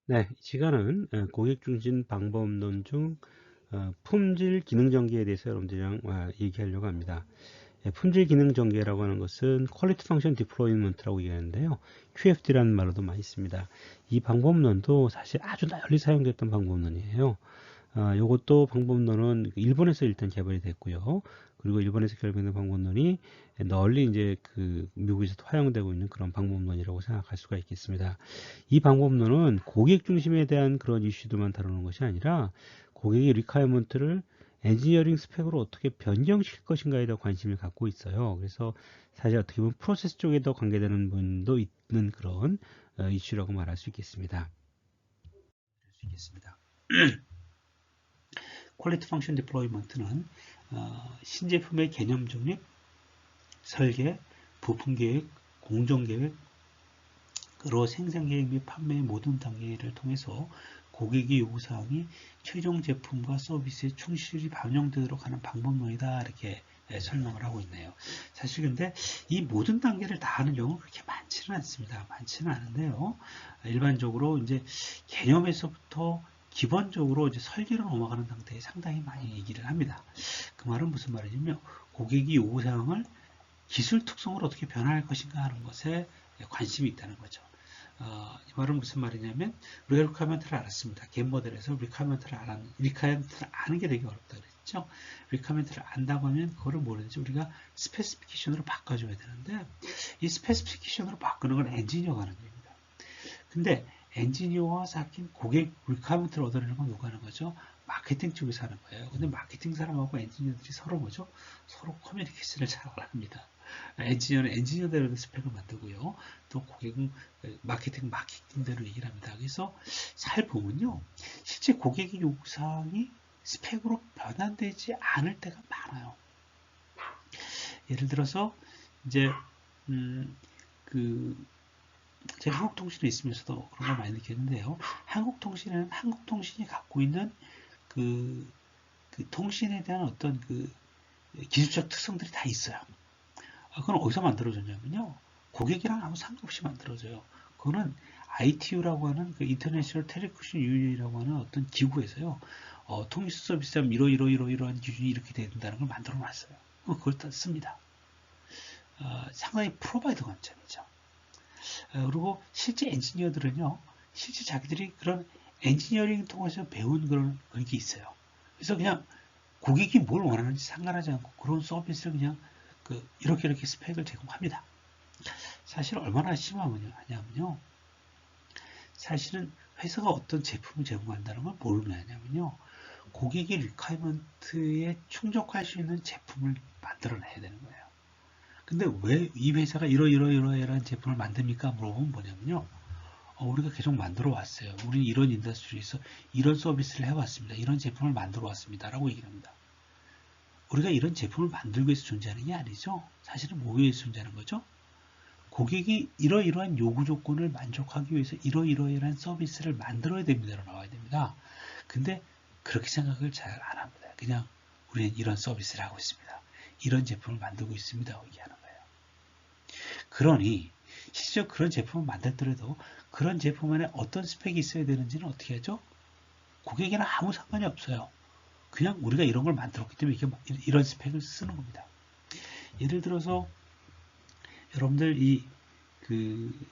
네, 이 시간은 고객 중심 방법론 중 품질 기능 전개에 대해서 여러분들이랑 얘기하려고 합니다. 품질 기능 전개라고 하는 것은 퀄리티 펑션 디플로이먼트라고 얘기하는데요. QFD라는 말로도 많이 씁니다. 이 방법론도 사실 아주 널리 사용됐던 방법론이에요. 요것도 방법론은 일본에서 일단 개발이 됐고요. 그리고 일본에서 개발된 방법론이 널리 이제 그 미국에서도 활용되고 있는 그런 방법론이라고 생각할 수가 있겠습니다. 이 방법론은 고객 중심에 대한 그런 이슈들만 다루는 것이 아니라 고객의 리퀘어먼트를 엔지니어링 스펙으로 어떻게 변경시킬 것인가에 대한 관심을 갖고 있어요. 그래서 사실 어떻게 보면 프로세스 쪽에 더 관계되는 분도 있는 그런 이슈라고 말할 수 있겠습니다. 퀄리티 펑션 디플로이먼트는 신제품의 개념 정립, 설계, 부품 계획, 공정 계획, 로 생산 계획 및 판매의 모든 단계를 통해서 고객의 요구사항이 최종 제품과 서비스에 충실히 반영되도록 하는 방법론이다. 이렇게 설명을 하고 있네요. 사실 근데 이 모든 단계를 다 하는 경우는 그렇게 많지는 않습니다. 많지는 않은데요. 일반적으로 이제 개념에서부터 기본적으로 이제 설계로 넘어가는 상태에 상당히 많이 얘기를 합니다. 그 말은 무슨 말이냐면 고객이 요구사항을 기술 특성으로 어떻게 변화할 것인가 하는 것에 관심이 있다는 거죠. 이 말은 무슨 말이냐면 우리가 리퀘어먼트를 알았습니다. 겟 모델에서 리퀘어먼트를 아는 게 되게 어렵다 그랬죠. 리퀘어먼트를 안다고 하면 그거를 뭐든지 우리가 스페시피케이션으로 바꿔줘야 되는데 이 스페시피케이션으로 바꾸는 건 엔지니어가 하는 겁니다. 근데 엔지니어와 섞인 고객 리퀘어먼트를 얻어내는 건 누가 하는 거죠? 마케팅 쪽에서 하는 거예요. 근데 마케팅 사람하고 엔지니어들이 서로 뭐죠? 서로 커뮤니케이션을 잘 안 합니다. 엔지니어는 엔지니어대로 스펙을 만들고요. 또 고객은 마케팅대로 얘기를 합니다. 그래서 잘 보면요. 실제 고객의 요구사항이 스펙으로 변환되지 않을 때가 많아요. 예를 들어서 이제 그 제가 한국통신에 있으면서도 그런 걸 많이 느꼈는데요. 한국통신이 갖고 있는 그, 그 통신에 대한 어떤 그 기술적 특성들이 다 있어요. 그건 어디서 만들어졌냐면요. 고객이랑 아무 상관없이 만들어져요. 그거는 ITU라고 하는 그 인터내셔널 텔레코션 유니라고 하는 어떤 기구에서요. 통신 서비스하면 이러한 기준이 이렇게 된다는 걸 만들어 놨어요. 그걸 다 씁니다. 상당히 프로바이더 관점이죠. 그리고 실제 엔지니어들은요. 실제 자기들이 그런 엔지니어링 통해서 배운 그런 게 있어요. 그래서 그냥 고객이 뭘 원하는지 상관하지 않고 그런 서비스를 그냥 이렇게 스펙을 제공합니다. 사실 얼마나 심하냐면요. 사실은 회사가 어떤 제품을 제공한다는 걸 뭘 의미하냐면요. 고객의 리퀘어먼트에 충족할 수 있는 제품을 만들어내야 되는 거예요. 근데 왜 이 회사가 이러이러한 제품을 만듭니까? 물어보면 뭐냐면요. 우리가 계속 만들어 왔어요. 우리는 이런 인더스트리에서 이런 서비스를 해왔습니다. 이런 제품을 만들어 왔습니다. 라고 얘기를 합니다. 우리가 이런 제품을 만들기 위해서 존재하는 게 아니죠. 사실은 뭐 위해서 존재하는 거죠? 고객이 이러이러한 요구 조건을 만족하기 위해서 이러이러한 서비스를 만들어야 됩니다로 나와야 됩니다. 근데 그렇게 생각을 잘 안 합니다. 그냥 우리는 이런 서비스를 하고 있습니다. 이런 제품을 만들고 있습니다. 얘기하는 거예요. 그러니 실제 그런 제품을 만들더라도 그런 제품 안에 어떤 스펙이 있어야 되는지는 어떻게 하죠? 고객이랑 아무 상관이 없어요. 그냥 우리가 이런 걸 만들었기 때문에 이런 스펙을 쓰는 겁니다. 예를 들어서 여러분들 그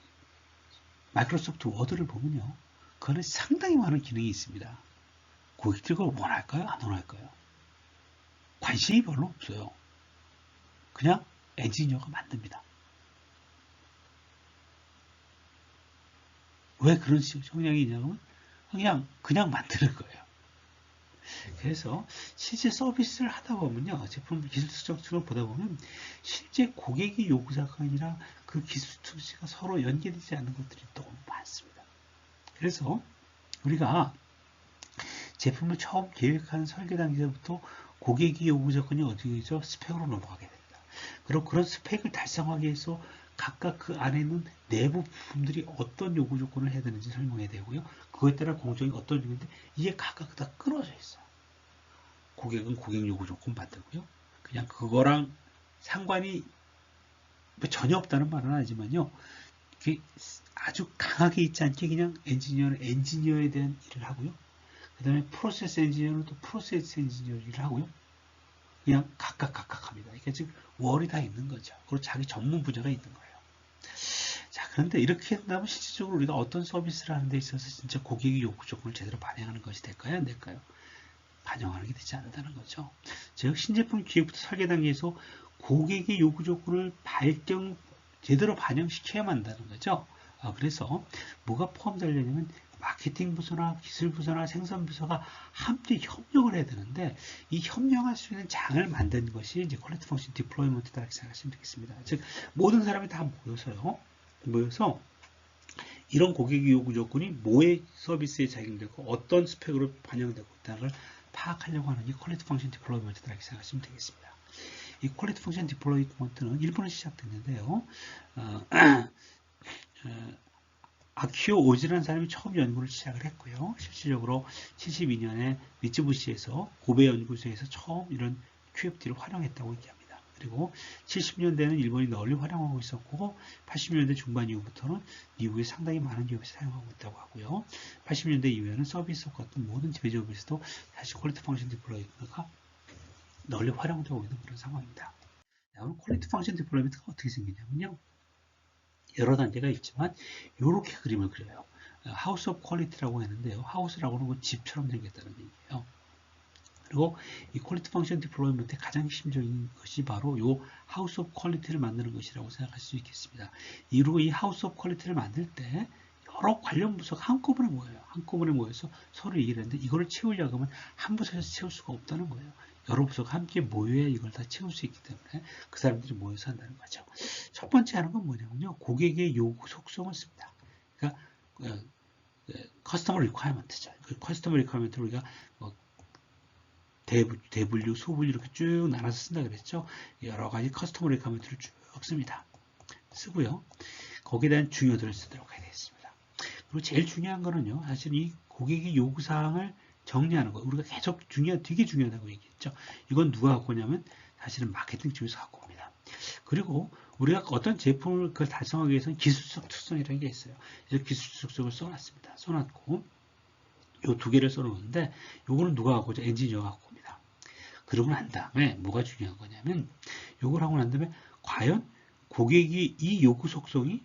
마이크로소프트 워드를 보면요. 그 안에 상당히 많은 기능이 있습니다. 고객들이 그걸 원할까요? 안 원할까요? 관심이 별로 없어요. 그냥 엔지니어가 만듭니다. 왜 그런 성향이 있냐면 그냥 만드는 거예요. 그래서 실제 서비스를 하다 보면요. 제품 기술 특성을 보다 보면 실제 고객의 요구사가 아니라 그 기술 특성이 서로 연계되지 않는 것들이 너무 많습니다. 그래서 우리가 제품을 처음 계획하는 설계 단계부터 고객의 요구 조건이 어떻게 되죠? 스펙으로 넘어가게 됩니다. 그리고 그런 스펙을 달성하기 위해서 각각 그 안에 있는 내부 부품들이 어떤 요구 조건을 해야 되는지 설명해야 되고요. 그것에 따라 공정이 어떤 요구인데 이게 각각 다 끊어져 있어요. 고객은 고객 요구 조건 만들고요. 그냥 그거랑 상관이 전혀 없다는 말은 아니지만요. 아주 강하게 있지 않게 그냥 엔지니어는 엔지니어에 대한 일을 하고요. 그 다음에 프로세스 엔지니어는 또 프로세스 엔지니어 일을 하고요. 그냥 각각 합니다. 이게 지금 월이 다 있는 거죠. 그리고 자기 전문 분야가 있는 거예요. 자, 그런데 이렇게 된다면 실질적으로 우리가 어떤 서비스를 하는 데 있어서 진짜 고객의 요구 조건을 제대로 반영하는 것이 될까요? 안 될까요? 반영하는 게 되지 않는다는 거죠. 즉, 신제품 기획부터 설계 단계에서 고객의 요구 조건을 제대로 반영시켜야만 한다는 거죠. 그래서 뭐가 포함되려면 마케팅 부서나 기술 부서나 생산 부서가 함께 협력을 해야 되는데 이 협력할 수 있는 장을 만드는 것이 이제 퀄리티 펑션 디플로이먼트다 이렇게 생각하시면 되겠습니다. 즉 모든 사람이 다 모여서 이런 고객의 요구 조건이 뭐의 서비스에 적용되고 어떤 스펙으로 반영되고 있다는 걸 파악하려고 하는 게 퀄리티 펑션 디플로이먼트다 이렇게 생각하시면 되겠습니다. 이 퀄리티 펑션 디플로이먼트는 일본에 시작됐는데요. 아키오 오지라는 사람이 처음 연구를 시작을 했고요. 실질적으로 72년에 미쯔부시에서 고베 연구소에서 처음 이런 QFD를 활용했다고 얘기합니다. 그리고 70년대에는 일본이 널리 활용하고 있었고 80년대 중반 이후부터는 미국에 상당히 많은 기업에서 사용하고 있다고 하고요. 80년대 이후에는 서비스업 같은 모든 제조업에서도 다시 퀄리티 펑션 디플로이먼트가 널리 활용되고 있는 그런 상황입니다. 그럼 퀄리티 펑션 디플로이먼트가 어떻게 생기냐면요. 여러 단계가 있지만 이렇게 그림을 그려요. 하우스 오브 퀄리티라고 했는데요. 하우스라고 하는 건 집처럼 생겼다는 얘기예요. 그리고 이 퀄리티 펑션 디플로이먼트의 가장 핵심적인 것이 바로 이 하우스 오브 퀄리티를 만드는 것이라고 생각할 수 있겠습니다. 그리고 이 하우스 오브 퀄리티를 만들 때 여러 관련 부서가 한꺼번에 모여요. 한꺼번에 모여서 서로 얘기를 하는데 이거를 채우려고 하면 한 부서에서 채울 수가 없다는 거예요. 여러 부서가 함께 모여야 이걸 다 채울 수 있기 때문에 그 사람들이 모여서 한다는 거죠. 첫 번째 하는 건 뭐냐면요. 고객의 요구 속성을 씁니다. 그러니까 커스터머 리퀘어먼트죠. 그 커스터머 리퀘어먼트를 우리가 뭐 대분류, 소분류 이렇게 쭉 나눠서 쓴다 그랬죠. 여러 가지 커스터머 리퀘어먼트를 쭉 씁니다. 쓰고요. 거기에 대한 중요도를 쓰도록 해야 되겠습니다. 그리고 제일 중요한 거는요. 사실 이 고객의 요구사항을 정리하는 거. 우리가 계속 되게 중요하다고 얘기했죠. 이건 누가 갖고 오냐면 사실은 마케팅 쪽에서 갖고 옵니다. 그리고 우리가 어떤 제품을 그걸 달성하기 위해서는 기술적 특성이라는 게 있어요. 이렇게 기술적 특성을 써놨습니다. 써놨고 요 두 개를 써놓는데 요거는 누가 갖고 오죠? 엔지니어가 갖고 옵니다. 그러고 난 다음에 뭐가 중요한 거냐면 요걸 하고 난 다음에 과연 고객이 이 요구 속성이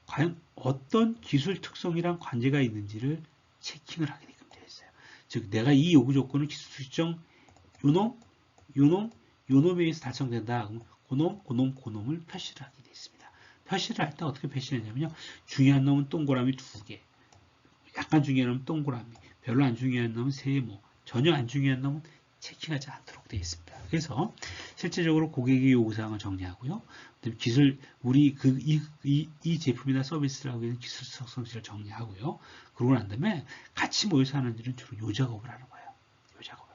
과연 어떤 기술 특성이랑 관계가 있는지를 체킹을 하게 되게 되어 있어요. 즉 내가 이 요구 조건은 기술 특성 요놈에 의해서 달성된다. 그럼 고놈을 표시를 하게 되어 있습니다. 표시를 할 때 어떻게 표시하냐면요. 중요한 놈은 동그라미 2개, 약간 중요한 놈은 동그라미, 별로 안 중요한 놈은 세모, 전혀 안 중요한 놈은 체킹하지 않도록 되어 있습니다. 그래서 실제적으로 고객의 요구사항을 정리하고요. 기술, 이 제품이나 서비스를 하고 있는 기술 특성치를 정리하고요. 그러고 난 다음에 같이 모여서 하는 일은 주로 요 작업을 하는 거예요. 요 작업을.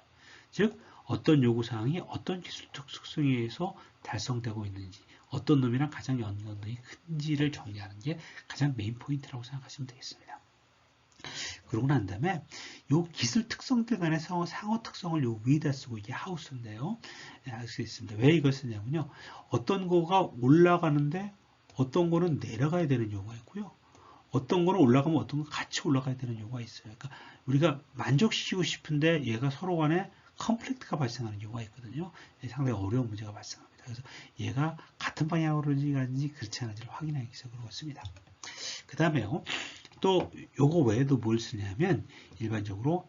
즉, 어떤 요구사항이 어떤 기술 특성에 의해서 달성되고 있는지, 어떤 놈이랑 가장 연관성이 큰지를 정리하는 게 가장 메인 포인트라고 생각하시면 되겠습니다. 그러고 난 다음에 요 기술 특성들 간의 상호 특성을 요 위에다 쓰고 이게 하우스인데요. 알 수 있습니다. 왜 이걸 쓰냐면요. 어떤 거가 올라가는데 어떤 거는 내려가야 되는 경우가 있고요. 어떤 거는 올라가면 어떤 거 같이 올라가야 되는 경우가 있어요. 그러니까 우리가 만족시키고 싶은데 얘가 서로 간에 컨플릭트가 발생하는 경우가 있거든요. 상당히 어려운 문제가 발생합니다. 그래서 얘가 같은 방향으로 가는지 그렇지 않은지를 확인하기 위해서 그러고 있습니다. 그 다음에요. 또 요거 외에도 뭘 쓰냐면 일반적으로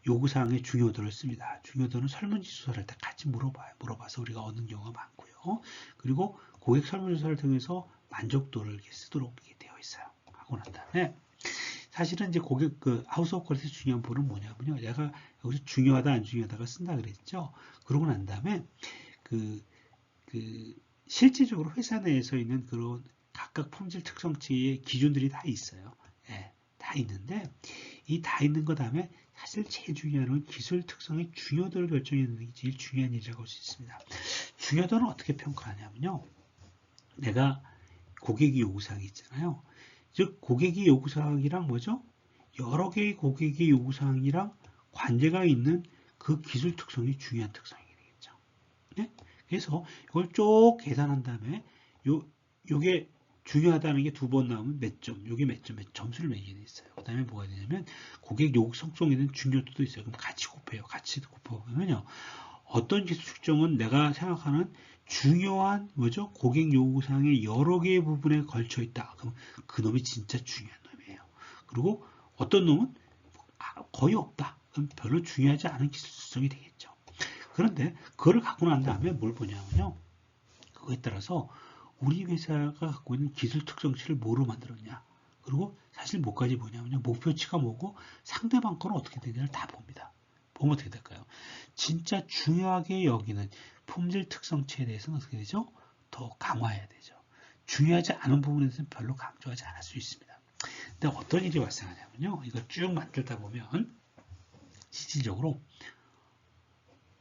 요구사항의 중요도를 씁니다. 중요도는 설문지조사를 할 때 같이 물어봐서 우리가 얻는 경우가 많고요. 그리고 고객 설문조사를 통해서 만족도를 이렇게 쓰도록 되어 있어요. 하고 난 다음에 사실은 이제 고객 하우스 오브 퀄리티 중요한 부분은 뭐냐면요. 내가 여기서 중요하다 안 중요하다가 쓴다 그랬죠. 그러고 난 다음에 실제적으로 회사 내에서 있는 그런 각각 품질 특성치의 기준들이 다 있어요. 예, 다 있는데 이 다 있는 거 다음에 사실 제일 중요한 건 기술 특성의 중요도를 결정하는 게 제일 중요한 일이라고 할 수 있습니다. 중요도는 어떻게 평가하냐면요. 내가 고객의 요구사항이 있잖아요. 즉 고객의 요구사항이랑 뭐죠? 여러 개의 고객의 요구사항이랑 관계가 있는 그 기술 특성이 중요한 특성이 되겠죠. 네? 그래서 이걸 쭉 계산한 다음에 요게 중요하다는 게 두 번 나오면 몇 점, 요게 몇 점, 점수를 매기게 돼 있어요. 그 다음에 뭐가 되냐면 고객 요구 성성에 대한 중요도도 있어요. 그럼 같이 곱해요. 같이 곱해보면요. 어떤 기술 측정은 내가 생각하는 중요한 뭐죠? 고객 요구사항의 여러 개의 부분에 걸쳐 있다. 그럼 그 놈이 진짜 중요한 놈이에요. 그리고 어떤 놈은 거의 없다. 그럼 별로 중요하지 않은 기술 측정이 되겠죠. 그런데 그거를 갖고 난 다음에 뭘 보냐면요. 그거에 따라서 우리 회사가 갖고 있는 기술 특성치를 뭐로 만들었냐. 그리고 사실 뭐까지 보냐면요. 목표치가 뭐고 상대방 거는 어떻게 되냐를 다 봅니다. 보면 어떻게 될까요? 진짜 중요하게 여기는 품질 특성치에 대해서는 어떻게 되죠? 더 강화해야 되죠. 중요하지 않은 부분에 대해서는 별로 강조하지 않을 수 있습니다. 근데 어떤 일이 발생하냐면요. 이거 쭉 만들다 보면 실질적으로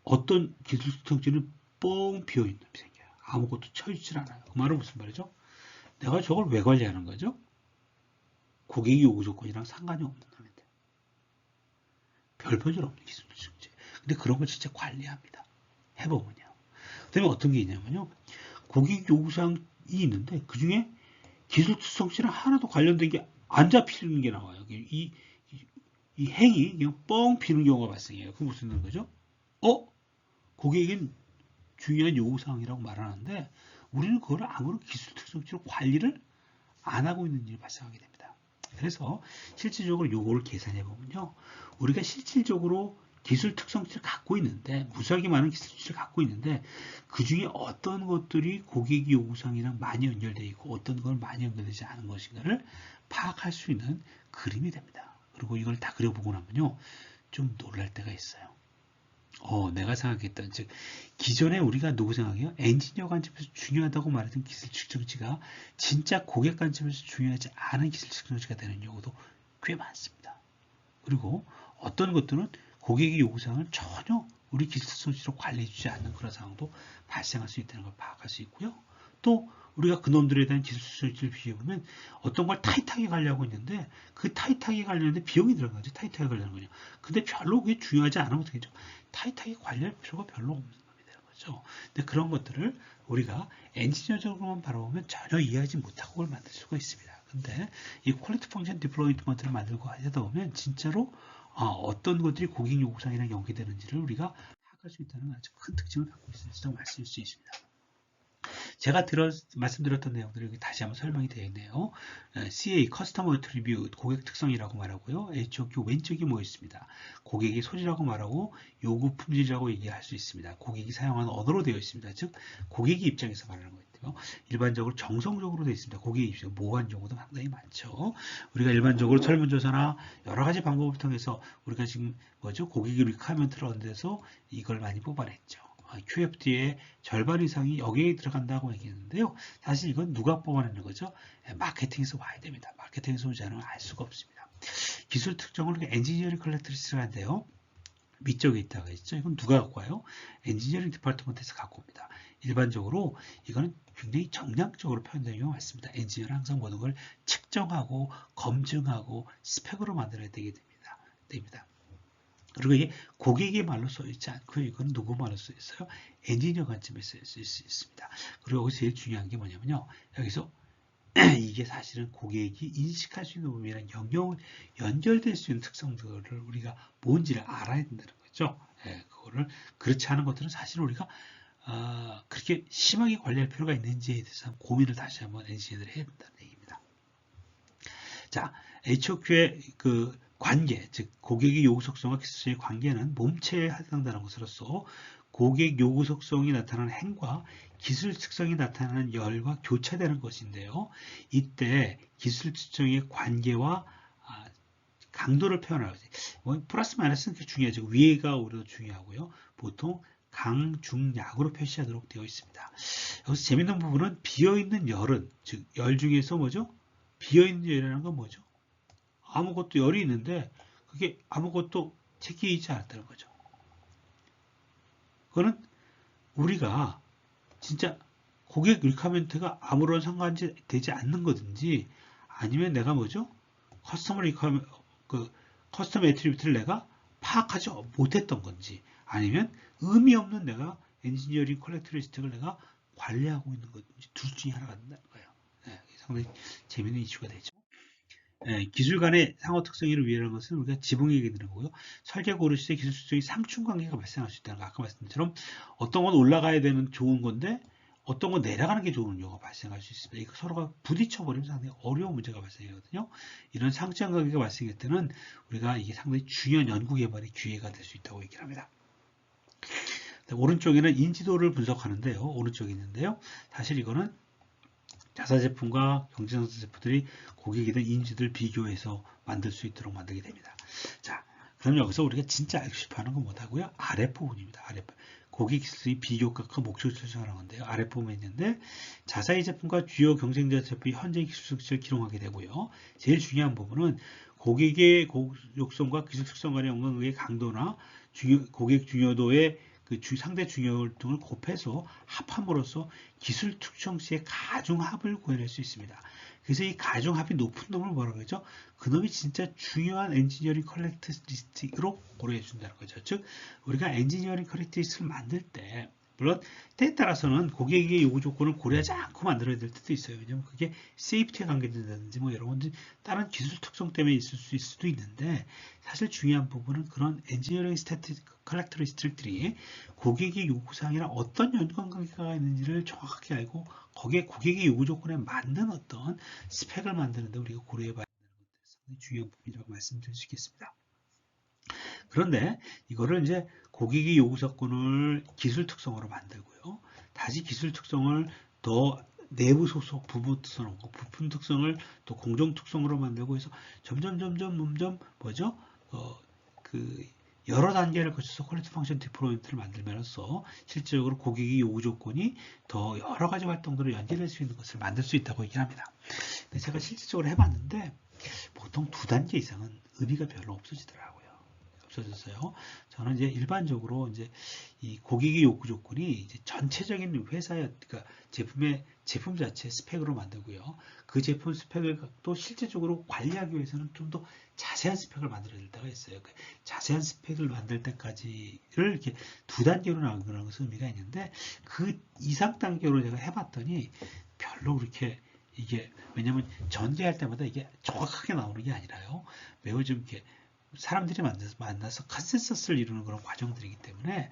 어떤 기술 특성치는 뻥 비어있는 놈이 생겨요. 아무것도 쳐있질 않아요. 그 말은 무슨 말이죠? 내가 저걸 왜 관리하는 거죠? 고객이 요구 조건이랑 상관이 없는 놈인데. 별 표절 없는 기술 특성치. 근데 그런 걸 진짜 관리합니다. 해보면요. 그 다음에 어떤 게 있냐면요. 고객 요구사항이 있는데 그 중에 기술 특성치랑 하나도 관련된 게 안 잡히는 게 나와요. 이 행이 그냥 뻥 비는 경우가 발생해요. 그게 무슨 거죠? 고객은 중요한 요구사항이라고 말하는데 우리는 그걸 아무런 기술 특성치로 관리를 안 하고 있는 일이 발생하게 됩니다. 그래서 실질적으로 요거를 계산해 보면요. 우리가 실질적으로 기술 특성치를 갖고 있는데 무수하게 많은 기술 특성치를 갖고 있는데 그 중에 어떤 것들이 고객 요구사항이랑 많이 연결되어 있고 어떤 걸 많이 연결되지 않은 것인가를 파악할 수 있는 그림이 됩니다. 그리고 이걸 다 그려보고 나면요. 좀 놀랄 때가 있어요. 내가 생각했던, 즉, 기존에 우리가 누구 생각해요? 엔지니어 관점에서 중요하다고 말했던 기술 측정치가 진짜 고객 관점에서 중요하지 않은 기술 측정치가 되는 경우도 꽤 많습니다. 그리고 어떤 것들은 고객의 요구사항을 전혀 우리 기술 측정치로 관리해주지 않는 그런 상황도 발생할 수 있다는 걸 파악할 수 있고요. 또 우리가 그놈들에 대한 기술 측정치를 비교해보면 어떤 걸 타이트하게 관리하고 있는데 그 타이트하게 관리하는데 비용이 들어간 거죠. 타이트하게 관리하는 거냐. 근데 별로 그게 중요하지 않으면 어떻게 되죠? 타이트하게 관리할 필요가 별로 없는 놈이 되는 거죠. 근데 그런 것들을 우리가 엔지니어적으로만 바라보면 전혀 이해하지 못하고 그걸 만들 수가 있습니다. 근데 이 퀄리티 펑션 디플로이먼트를 만들고 하다 보면 진짜로 어떤 것들이 고객 요구사항이랑 연계되는지를 우리가 파악할 수 있다는 아주 큰 특징을 갖고 있다고 말씀드릴 수 있습니다. 제가 말씀드렸던 내용들이 여기 다시 한번 설명이 되어 있네요. CA, Customer Attribute, 고객 특성이라고 말하고요. HOQ 왼쪽이 뭐 있습니다. 고객의 소리라고 말하고 요구 품질이라고 얘기할 수 있습니다. 고객이 사용하는 언어로 되어 있습니다. 즉 고객의 입장에서 말하는 거예요. 일반적으로 정성적으로 되어 있습니다. 고객의 입장, 모호한 경우도 상당히 많죠. 우리가 일반적으로 설문조사나 여러 가지 방법을 통해서 우리가 지금 뭐죠? 고객의 리퀘어먼트를 얻어서 이걸 많이 뽑아냈죠. QFD의 절반 이상이 여기에 들어간다고 얘기했는데요. 사실 이건 누가 뽑아내는 거죠? 마케팅에서 와야 됩니다. 마케팅에서 오지 않으면 알 수가 없습니다. 기술 특정을 엔지니어링 컬렉터리스가 한데요. 밑쪽에 있다가 있죠. 이건 누가 갖고 와요? 엔지니어링 디파트먼트에서 갖고 옵니다. 일반적으로 이거는 굉장히 정량적으로 표현되는 경우가 많습니다. 엔지니어는 항상 모든 걸 측정하고 검증하고 스펙으로 만들어야 됩니다. 그리고 이게 고객의 말로 써있지 않고요. 이건 누구 말로 써있어요? 엔지니어 관점에서 쓸 수 있습니다. 그리고 여기서 제일 중요한 게 뭐냐면요. 여기서 이게 사실은 고객이 인식할 수 있는 부분이랑 연결될 수 있는 특성들을 우리가 뭔지를 알아야 된다는 거죠. 그거를 그렇지 않은 것들은 사실 우리가 그렇게 심하게 관리할 필요가 있는지에 대해서 고민을 다시 한번 엔지니어들이 해야 된다는 얘기입니다. 자, HOQ의 그 관계, 즉 고객의 요구 속성과 기술의 관계는 몸체에 해당되는 것으로서 고객 요구 속성이 나타나는 행과 기술 특성이 나타나는 열과 교차되는 것인데요. 이때 기술 특성의 관계와 강도를 표현하죠. 플러스 마이너스는 그렇게 중요하죠. 위에가 오히려 중요하고요. 보통 강, 중, 약으로 표시하도록 되어 있습니다. 여기서 재밌는 부분은 비어있는 열은, 즉 열 중에서 뭐죠? 비어있는 열이라는 건 뭐죠? 아무것도 열이 있는데 그게 아무것도 제끼지 않았다는 거죠. 그거는 우리가 진짜 고객 리퀘어먼트가 아무런 상관이 되지 않는 거든지 아니면 내가 뭐죠? 커스텀 애트리뷰트를 내가 파악하지 못했던 건지 아니면 의미 없는 내가 엔지니어링 컬렉터리스틱을 내가 관리하고 있는 건지 둘 중에 하나가 된다는 거예요. 그래서 상당히 재미있는 이슈가 되죠. 기술 간의 상호 특성을 위하는 것은 우리가 지붕 얘기 드는 거고요. 설계 고를 시에 기술 특성이 상충 관계가 발생할 수 있다는 거 아까 말씀드린 것처럼 어떤 건 올라가야 되는 좋은 건데 어떤 건 내려가는 게 좋은 경우가 발생할 수 있습니다. 이거 서로가 부딪혀 버리면 상당히 어려운 문제가 발생하거든요. 이런 상충 관계가 발생할 때는 우리가 이게 상당히 중요한 연구 개발의 기회가 될 수 있다고 얘기를 합니다. 오른쪽에는 인지도를 분석하는데요. 오른쪽에 있는데요. 사실 이거는 자사 제품과 경쟁사 제품들이 고객이든 인지도를 비교해서 만들 수 있도록 만들게 됩니다. 자, 그럼 여기서 우리가 진짜 알고 싶어 하는 건 뭐다고요? 아랫 부분입니다. 아랫 부분. 고객 기술의 비교값과 목적을 설정하는 건데요. 아랫 부분에 있는데 자사의 제품과 주요 경쟁자 제품이 현재 기술 특성을 기록하게 되고요. 제일 중요한 부분은 고객의 고용성과 기술 특성 간의 연관관계의 강도나 고객 중요도의 상대 중요 등을 곱해서 합함으로써 기술 특성시의 가중합을 구해낼 수 있습니다. 그래서 이 가중합이 높은 놈을 뭐라고 하죠? 그 놈이 진짜 중요한 엔지니어링 커렉터리스틱으로 고려해 준다는 거죠. 즉 우리가 엔지니어링 커렉터리스틱을 만들 때 물론 때에 따라서는 고객의 요구 조건을 고려하지 않고 만들어야 될 때도 있어요. 왜냐하면 그게 세이프티에 관계된다든지 뭐 여러 가지 다른 기술 특성 때문에 있을 수도 있는데 사실 중요한 부분은 그런 엔지니어링 스태틱 커렉터리스틱들이 고객의 요구사항이랑 어떤 연관관계가 있는지를 정확하게 알고 거기에 고객의 요구 조건에 맞는 어떤 스펙을 만드는데 우리가 고려해 봐야 되는 것들이 상당히 중요한 부분이라고 말씀드릴 수 있겠습니다. 그런데 이거를 이제 고객의 요구 조건을 기술 특성으로 만들고요. 다시 기술 특성을 더 내부 소속 부분 특성, 부품 특성을 또 공정 특성으로 만들고 해서 점점 뭐죠? 여러 단계를 거쳐서 퀄리티 펑션 디플로이먼트를 만들면서 실질적으로 고객의 요구 조건이 더 여러 가지 활동들을 연결할 수 있는 것을 만들 수 있다고 얘기를 합니다. 근데 제가 실질적으로 해봤는데 보통 2단계 이상은 의미가 별로 없어지더라고요. 없어졌어요. 저는 이제 일반적으로 이제 이 고객의 요구 조건이 이제 전체적인 회사의 그러니까 제품 자체 스펙으로 만들고요. 그 제품 스펙을 또 실제적으로 관리하기 위해서는 좀 더 자세한 스펙을 만들어야 될 때가 있어요. 그 자세한 스펙을 만들 때까지를 이렇게 2단계로 나가는 것은 의미가 있는데 그 이상 단계로 제가 해봤더니 별로 그렇게 이게 왜냐하면 전개할 때마다 이게 정확하게 나오는 게 아니라요. 매우 좀 이렇게 사람들이 만나서 컨센서스를 이루는 그런 과정들이기 때문에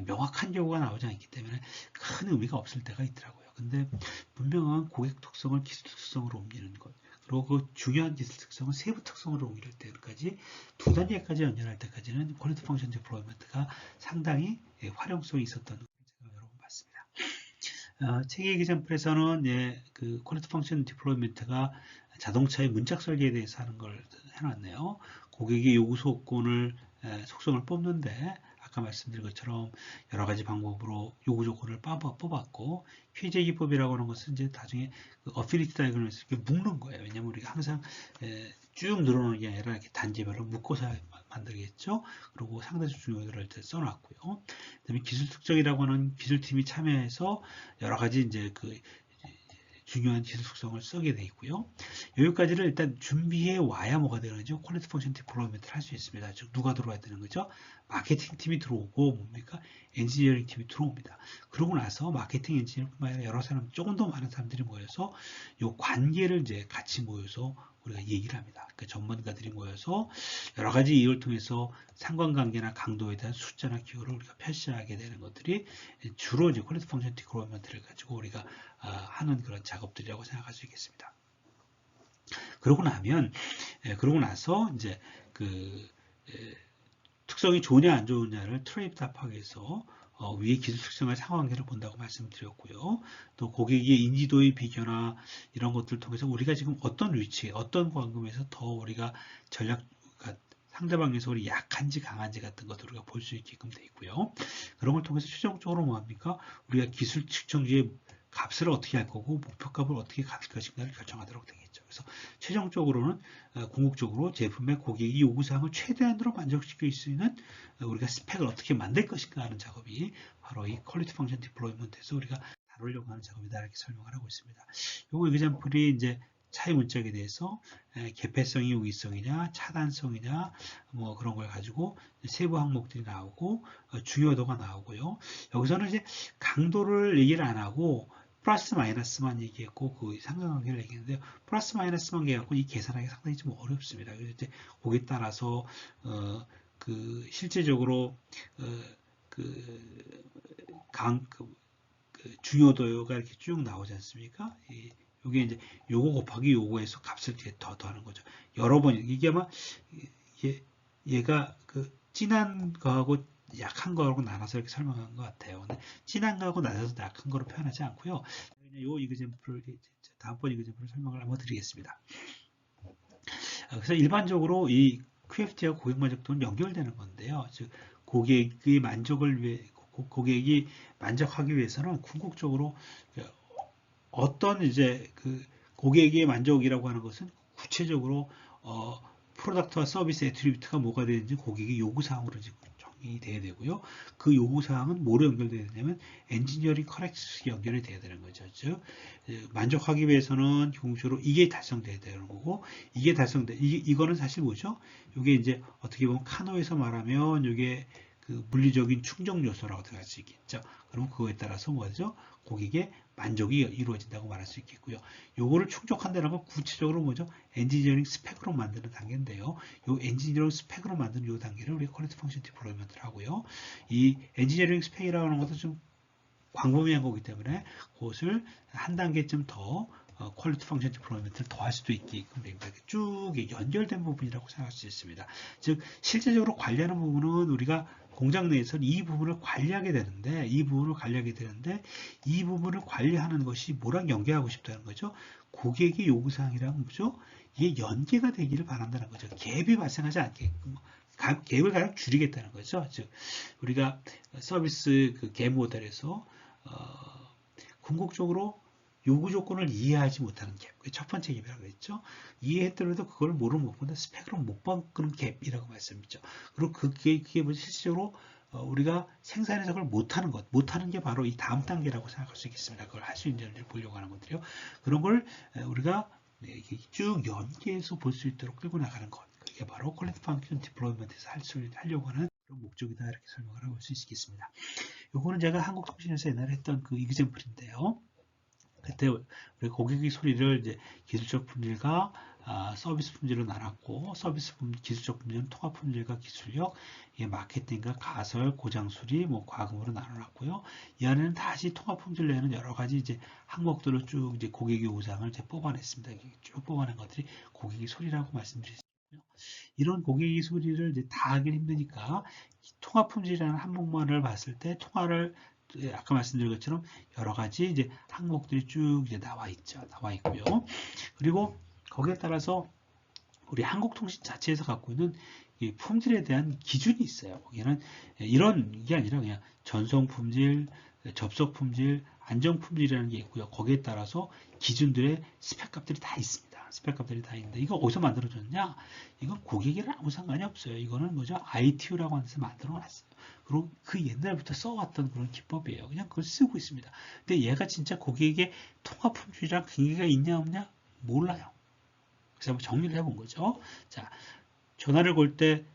명확한 경우가 나오지 않기 때문에 큰 의미가 없을 때가 있더라고요. 근데 분명한 고객 특성을 기술 특성으로 옮기는 것 그리고 그 중요한 기술 특성을 세부 특성으로 옮길 때까지 2단계까지 연결할 때까지는 퀄리티 펑션 디플로이먼트가 상당히 활용성이 있었던 걸 제가 여러 번 봤습니다. 책의 example에서는 그 퀄리티 펑션 디플로이먼트가 자동차의 문짝 설계에 대해서 하는 걸 해놨네요. 고객의 요구 속성을 뽑는데 아까 말씀드린 것처럼 여러 가지 방법으로 요구 조건을 뽑았고 퀴즈 기법이라고 하는 것은 이제 나중에 그 어피니티 다이그램에서 이렇게 묶는 거예요. 왜냐하면 우리가 항상 쭉 늘어나는 게 아니라 이렇게 단계별로 묶어서 만들겠죠. 그리고 상대적 중요도를 써놨고요. 그다음에 기술 특정이라고 하는 기술팀이 참여해서 여러 가지 이제 그 중요한 기술 특성을 쓰게 되어 있고요. 여기까지를 일단 준비해 와야 뭐가 되는 거죠? 퀄리티 펑션 디플로이먼트를 할 수 있습니다. 즉 누가 들어와야 되는 거죠? 마케팅 팀이 들어오고 뭡니까? 엔지니어링 팀이 들어옵니다. 그러고 나서 마케팅 엔지니어뿐만 아니라 여러 사람 조금 더 많은 사람들이 모여서 이 관계를 이제 같이 모여서 우리가 얘기를 합니다. 그러니까 전문가들이 모여서 여러 가지 이유를 통해서 상관관계나 강도에 대한 숫자나 기호를 우리가 표시하게 되는 것들이 주로 이제 퀄리티 펑션 디플로이먼트를 가지고 우리가 하는 그런 작업들이라고 생각할 수 있겠습니다. 그러고 나서 이제 그 특성이 좋으냐 안 좋으냐를 트레이드 합하게해서 위의 기술 특성의 상관관계를 본다고 말씀드렸고요. 또 고객의 인지도의 비교나 이런 것들을 통해서 우리가 지금 어떤 위치에 어떤 관점에서 더 우리가 전략 상대방에서 우리 약한지 강한지 같은 것들을 우리가 볼 수 있게끔 되어 있고요. 그런 걸 통해서 최종적으로 뭐합니까? 우리가 기술 측정지의 값을 어떻게 할 거고 목표값을 어떻게 갈 것인가를 결정하도록 되겠죠. 그래서 최종적으로는 궁극적으로 제품의 고객이 요구사항을 최대한으로 만족시킬 수 있는 우리가 스펙을 어떻게 만들 것인가 하는 작업이 바로 이 퀄리티 펑션 디플로이먼트에서 우리가 다루려고 하는 작업이다 이렇게 설명을 하고 있습니다. 요거 example이 이제 차이 문짝에 대해서 개폐성이 유기성이냐 차단성이냐 뭐 그런 걸 가지고 세부 항목들이 나오고 중요도가 나오고요. 여기서는 이제 강도를 얘기를 안 하고 플러스 마이너스만 얘기했고 그 상관관계를 얘기했는데요. 플러스 마이너스만 얘기하고 이 계산하기 상당히 좀 어렵습니다. 그래서 이제 거기에 따라서 그 실제적으로 그 중요도가 이렇게 쭉 나오지 않습니까? 이게 이제 요거 곱하기 요거에서 값을 이제 더하는 거죠. 여러 번 이게 아마 얘가 그 진한 거하고 약한 거하고 나눠서 이렇게 설명한 것 같아요. 근데 진한 거하고 나눠서 약한 거로 표현하지 않고요. 요 이그젠플을 다음번 이그젠플을 설명을 한번 드리겠습니다. 그래서 일반적으로 이 QFT와 고객 만족도는 연결되는 건데요. 즉 고객의 만족을 위해 고객이 만족하기 위해서는 궁극적으로 어떤 이제 그 고객의 만족이라고 하는 것은 구체적으로 프로덕트와 서비스 애트리뷰트가 뭐가 되는지 고객의 요구사항으로 정의이 돼야 되고요. 그 요구사항은 뭐로 연결돼야 되냐면 엔지니어링 커렉트 연결이 돼야 되는 거죠. 즉 만족하기 위해서는 궁극적으로 이게 달성돼야 되는 거고 이게 이거는 사실 뭐죠? 이게 이제 어떻게 보면 카노에서 말하면 이게 그 물리적인 충족 요소라고 할 수 있겠죠. 그럼 그거에 따라서 뭐죠? 고객의 만족이 이루어진다고 말할 수 있겠고요. 요거를 충족한다는 건 구체적으로 뭐죠? 엔지니어링 스펙으로 만드는 단계인데요. 요 엔지니어링 스펙으로 만드는 요 단계를 우리가 퀄리티 펑션 디플로이먼트를 하고요. 이 엔지니어링 스펙이라고 하는 것도 좀 광범위한 거기 때문에 그것을 한 단계쯤 더 퀄리티 펑션 디플로이먼트를 더 할 수도 있게끔 됩니다. 쭉 연결된 부분이라고 생각할 수 있습니다. 즉 실제적으로 관리하는 부분은 우리가 공장 내에서는 이 부분을 관리하게 되는데 이 부분을 관리하는 것이 뭐랑 연계하고 싶다는 거죠. 고객의 요구사항이랑 뭐죠? 이게 연계가 되기를 바란다는 거죠. 갭이 발생하지 않게끔 갭을 가장 줄이겠다는 거죠. 즉 우리가 서비스 그 갭 모델에서 궁극적으로 요구 조건을 이해하지 못하는 갭. 그게 첫 번째 갭이라고 했죠. 이해했더라도 그걸 뭐로 못 본다? 스펙으로 못 바꾸는 갭이라고 말씀했죠. 그리고 그게 뭐지? 실질적으로 우리가 생산해서 그걸 못하는 게 바로 이 다음 단계라고 생각할 수 있겠습니다. 그걸 할 수 있는지를 보려고 하는 건데요. 그런 걸 우리가 쭉 연계해서 볼 수 있도록 끌고 나가는 것. 그게 바로 퀄리티 펑션 디플로이먼트에서 하려고 하는 그런 목적이다. 이렇게 설명을 할 수 있겠습니다. 요거는 제가 한국통신에서 옛날에 했던 그 이그젠플인데요. 그때 우리 고객의 소리를 이제 기술적 품질과 서비스 품질로 나눴고 기술적 품질은 통합 품질과 기술력, 마케팅과 가설, 고장 수리, 뭐 과금으로 나눠놨고요. 이 안에는 다시 통합 품질 내에는 여러 가지 이제 항목들을 쭉 이제 고객의 요구사항을 이제 뽑아냈습니다. 쭉 뽑아낸 것들이 고객의 소리라고 말씀드렸습니다. 이런 고객의 소리를 이제 다 하기 힘드니까 통합 품질이라는 항목만을 봤을 때 통화를 아까 말씀드린 것처럼 여러 가지 이제 항목들이 쭉 이제 나와 있고요. 그리고 거기에 따라서 우리 한국통신 자체에서 갖고 있는 이 품질에 대한 기준이 있어요. 거기는 이런 게 아니라 그냥 전송 품질, 접속 품질, 안정 품질이라는 게 있고요. 거기에 따라서 기준들의 스펙 값들이 다 있습니다. 스펙 값들이 다 있는데 이거 어디서 만들어졌냐? 이건 고객이랑 아무 상관이 없어요. 이거는 뭐죠? ITU라고 하는 데서 만들어 놨어요. 그리고 그 옛날부터 써왔던 그런 기법이에요. 그냥 그걸 쓰고 있습니다. 근데 얘가 진짜 고객에게 통합 품질이랑 관계가 있냐 없냐? 몰라요. 그래서 한번 정리를 해본 거죠. 자, 전화를 걸 때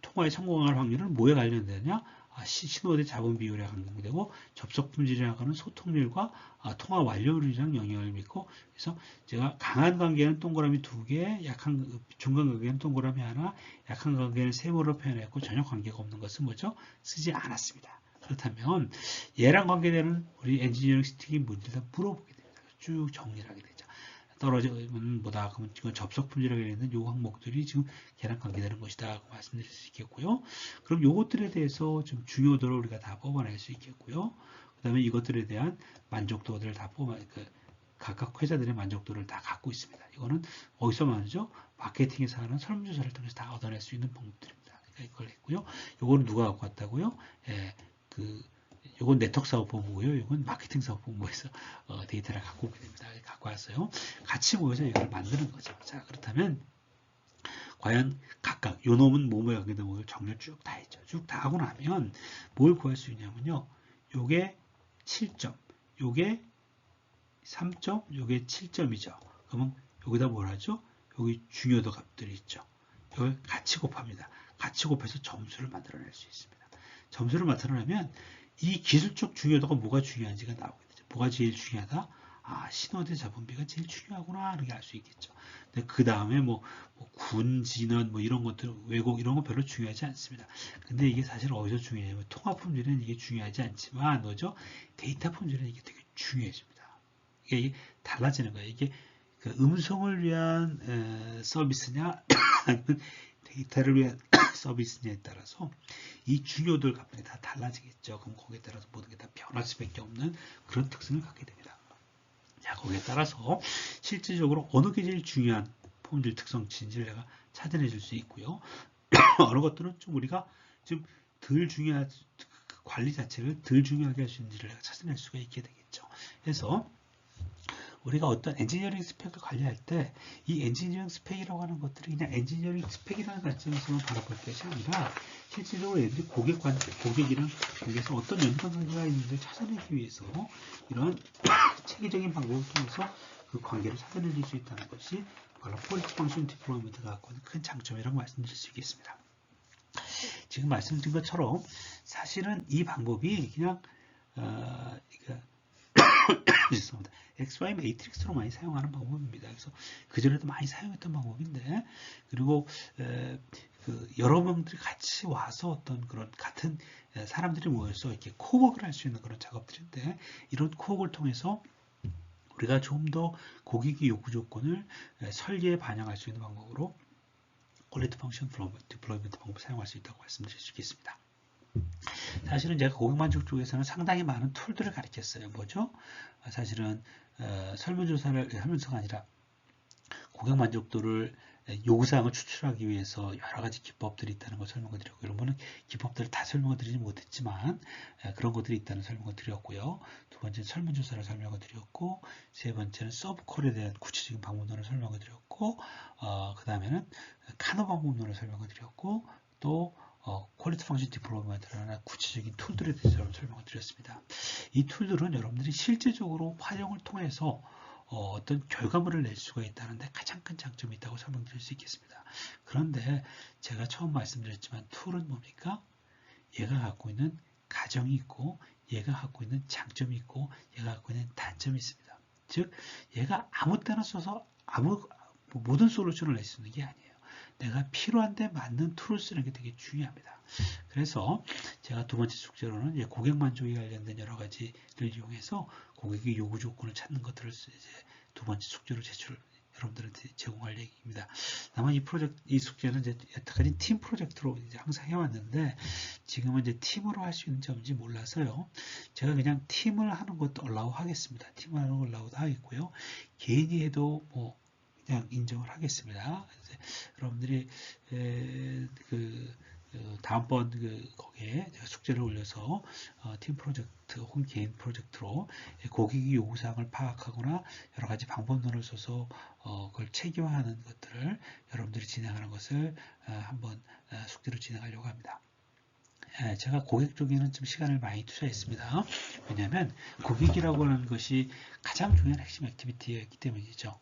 통화에 성공할 확률은 뭐에 관련되냐? 신호대 잡음 비율에 관계되고 접속 품질이라고 하는 소통률과 통화 완료율이랑 영향을 믿고 그래서 제가 강한 관계는 동그라미 2개, 중간 관계는 동그라미 하나, 약한 관계는 3개로 표현했고 전혀 관계가 없는 것은 뭐죠? 쓰지 않았습니다. 그렇다면 얘랑 관계되는 우리 엔지니어링 스틱이 뭔지 다 물어보게 됩니다. 쭉 정리를 하게 되죠. 떨어지면 뭐다? 그러면 지금 접속 품질이라고 있는 요 항목들이 지금 걔랑 관계되는 것이다. 말씀드릴 수 있겠고요. 그럼 요것들에 대해서 좀 중요도를 우리가 다 뽑아낼 수 있겠고요. 그 다음에 이것들에 대한 만족도들을 다 각각 회사들의 만족도를 다 갖고 있습니다. 이거는 어디서 말이죠? 마케팅에서 하는 설문조사를 통해서 다 얻어낼 수 있는 방법들입니다. 그러니까 이걸 했고요. 요거는 누가 갖고 왔다고요? 요건 네트워크 사업본부고요. 요건 마케팅 사업본부에서 데이터를 갖고 오게 됩니다. 갖고 왔어요. 같이 모여서 이걸 만드는 거죠. 자, 그렇다면 과연 각각 요 놈은 뭐뭐에 관계된 걸 정렬 쭉 다 했죠. 쭉 다 하고 나면 뭘 구할 수 있냐면요. 요게 7점, 요게 3점, 요게 7점이죠. 그러면 여기다 뭘 하죠? 여기 중요도 값들이 있죠. 이걸 같이 곱합니다. 같이 곱해서 점수를 만들어낼 수 있습니다. 점수를 만들어내면 이 기술적 중요도가 뭐가 중요한지가 나오게 되죠. 뭐가 제일 중요하다? 신호대 자본비가 제일 중요하구나 이렇게 알 수 있겠죠. 근데 그 다음에 군 진원 이런 것들 왜곡 이런 거 별로 중요하지 않습니다. 근데 이게 사실 어디서 중요하냐면 통합 품질은 이게 중요하지 않지만 뭐죠? 데이터 품질은 이게 되게 중요해집니다. 이게 달라지는 거예요. 이게 그 음성을 위한 서비스냐 아니면 데이터를 위한 서비스냐에 따라서 이 중요도를 갖는 게 다 달라지겠죠. 그럼 거기에 따라서 모든 게 다 변할 수밖에 없는 그런 특성을 갖게 됩니다. 자, 거기에 따라서 실질적으로 어느 게 제일 중요한 품질 특성치인지를 내가 찾아내 줄 수 있고요. 어느 것들은 좀 우리가 좀 덜 중요한 관리 자체를 덜 중요하게 할 수 있는지를 내가 찾아낼 수가 있게 되겠죠. 그래서 우리가 어떤 엔지니어링 스펙을 관리할 때 이 엔지니어링 스펙이라고 하는 것들이 그냥 엔지니어링 스펙이라는 관점에서만 바라볼 것이 아니라 실질적으로 얘들이 고객이랑 관계에서 어떤 연관관계가 있는지 찾아내기 위해서 이런 체계적인 방법을 통해서 그 관계를 찾아낼 수 있다는 것이 바로 퀄리티 펑션 디플로이먼트가 갖고 있는 큰 장점이라고 말씀드릴 수 있겠습니다. 지금 말씀드린 것처럼 사실은 이 방법이 그냥 죄송합니다. XY 매트릭스로 많이 사용하는 방법입니다. 그래서 그전에도 많이 사용했던 방법인데, 그리고 여러 명들이 같이 와서 어떤 그런 같은 사람들이 모여서 이렇게 코워크를 할 수 있는 그런 작업들인데, 이런 코워크를 통해서 우리가 좀 더 고객의 요구 조건을 설계에 반영할 수 있는 방법으로 퀄리티 펑션 디플로이먼트 방법을 사용할 수 있다고 말씀드릴 수 있겠습니다. 사실은 제가 고객만족 쪽에서는 상당히 많은 툴들을 가르쳤어요. 뭐죠? 사실은 설문조사가 아니라 고객만족도를 요구사항을 추출하기 위해서 여러 가지 기법들이 있다는 걸 설명을 드렸고, 여러분은 기법들을 다 설명을 드리지 못했지만 그런 것들이 있다는 설명을 드렸고요. 두 번째는 설문조사를 설명을 드렸고, 세 번째는 서브콜에 대한 구체적인 방법론을 설명을 드렸고, 그 다음에는 카노 방법론을 설명을 드렸고, 또 퀄리티 펑션 디플로이먼트라는 구체적인 툴들에 대해서 설명을 드렸습니다. 이 툴들은 여러분들이 실제적으로 활용을 통해서 어떤 결과물을 낼 수가 있다는 데 가장 큰 장점이 있다고 설명드릴 수 있겠습니다. 그런데 제가 처음 말씀드렸지만 툴은 뭡니까? 얘가 갖고 있는 가정이 있고 얘가 갖고 있는 장점이 있고 얘가 갖고 있는 단점이 있습니다. 즉 얘가 아무 때나 써서 모든 솔루션을 낼 수 있는 게 아니에요. 내가 필요한 데 맞는 툴을 쓰는 게 되게 중요합니다. 그래서 제가 두 번째 숙제로는 고객 만족에 관련된 여러 가지를 이용해서 고객의 요구 조건을 찾는 것들을 이제 두 번째 숙제로 여러분들한테 제공할 얘기입니다. 다만 이 숙제는 이제 여태까지 팀 프로젝트로 이제 항상 해왔는데 지금은 이제 팀으로 할 수 있는 점인지 몰라서요. 제가 그냥 팀을 하는 것도 올라오 하겠습니다. 팀을 하는 걸 올라오도 하겠고요. 개인이 해도 그냥 인정을 하겠습니다. 여러분들이 다음번 거기에 제가 숙제를 올려서 팀 프로젝트 혹은 개인 프로젝트로 고객의 요구사항을 파악하거나 여러 가지 방법론을 써서 그걸 체계화하는 것들을 여러분들이 진행하는 것을 한번 숙제로 진행하려고 합니다. 제가 고객 쪽에는 좀 시간을 많이 투자했습니다. 왜냐하면 고객이라고 하는 것이 가장 중요한 핵심 액티비티였기 때문이죠.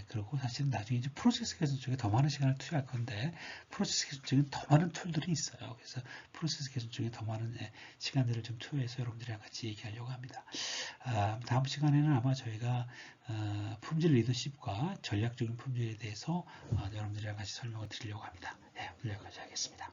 그리고 사실은 나중에 이제 프로세스 개선 쪽에 더 많은 시간을 투자할 건데 프로세스 개선 쪽에 더 많은 툴들이 있어요. 그래서 프로세스 개선 쪽에 더 많은 시간들을 좀 투여해서 여러분들이랑 같이 얘기하려고 합니다. 다음 시간에는 아마 저희가 품질 리더십과 전략적인 품질에 대해서 여러분들이랑 같이 설명을 드리려고 합니다. 오늘 여기까지 하겠습니다.